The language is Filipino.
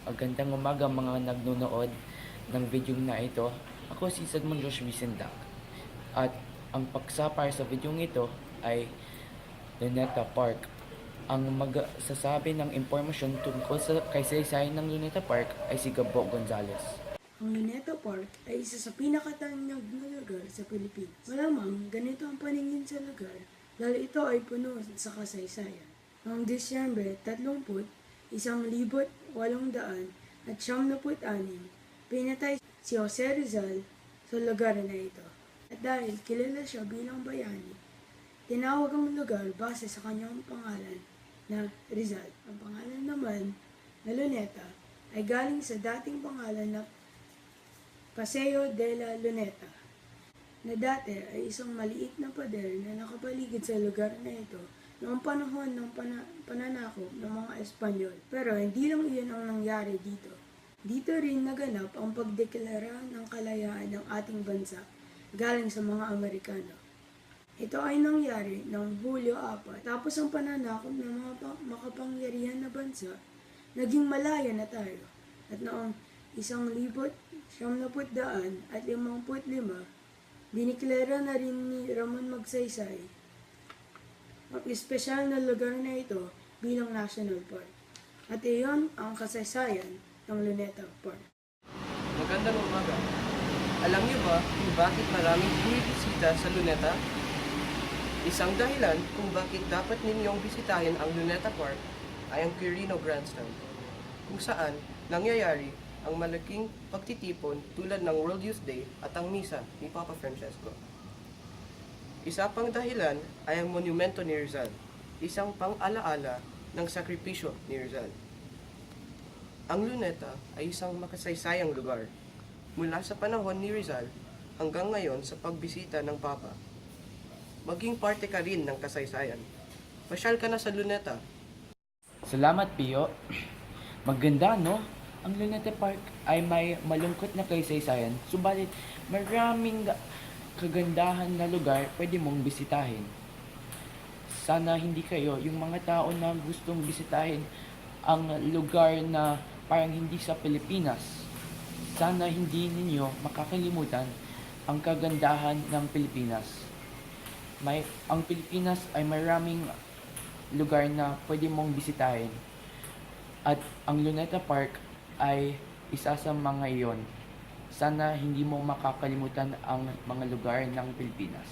Magandang umaga mga nagnunood ng video na ito. Ako si Sadmon Josh Wisendak. At ang paksa para sa video ito ay Luneta Park. Ang magsasabi ng impormasyon tungkol sa kaysaysayan ng Luneta Park ay si Gabo Gonzales. Ang Luneta Park ay isa sa pinakatanyag na lugar sa Pilipinas. Malamang ganito ang paningin sa lugar dahil ito ay puno sa kasaysayan. Noong Disyembre 30, 1886, pinatay si Jose Rizal sa lugar na ito. At dahil kilala siya bilang bayani, tinawag ang lugar base sa kanyang pangalan na Rizal. Ang pangalan naman na Luneta ay galing sa dating pangalan na Paseo de la Luneta, na dati ay isang maliit na pader na nakapaligid sa lugar na ito noong panahon ng pananakop ng mga Espanyol. Pero hindi lang iyon ang nangyari dito. Dito rin naganap ang pagdeklara ng kalayaan ng ating bansa galing sa mga Amerikano. Ito ay nangyari noong Hulyo 4. Tapos ang pananakop ng mga makapangyarihan na bansa, naging malaya na tayo. At noong 1955, diniklara na rin ni Ramon Magsaysay ang espesyal na lugar na ito bilang National Park. At iyon ang kasaysayan ng Luneta Park. Magandang umaga. Alam niyo ba kung bakit maraming bumibisita sa Luneta? Isang dahilan kung bakit dapat ninyong bisitahin ang Luneta Park ay ang Quirino Grandstand, kung saan nangyayari ang malaking pagtitipon tulad ng World Youth Day at ang Misa ni Papa Francesco. Isa pang dahilan ay ang monumento ni Rizal, isang pang-alaala ng sakripisyo ni Rizal. Ang Luneta ay isang makasaysayang lugar mula sa panahon ni Rizal hanggang ngayon sa pagbisita ng Papa. Maging parte ka rin ng kasaysayan. Pasyal ka na sa Luneta. Salamat, Pio. Maganda, no? Ang Luneta Park ay may malungkot na kaysaysayan, subalit maraming kagandahan na lugar pwede mong bisitahin. Sana hindi kayo, yung mga tao na gustong bisitahin ang lugar na parang hindi sa Pilipinas, sana hindi ninyo makakalimutan ang kagandahan ng Pilipinas. Ang Pilipinas ay maraming lugar na pwede mong bisitahin. At ang Luneta Park ay isa sa mga iyon. Sana hindi mo makakalimutan ang mga lugar ng Pilipinas.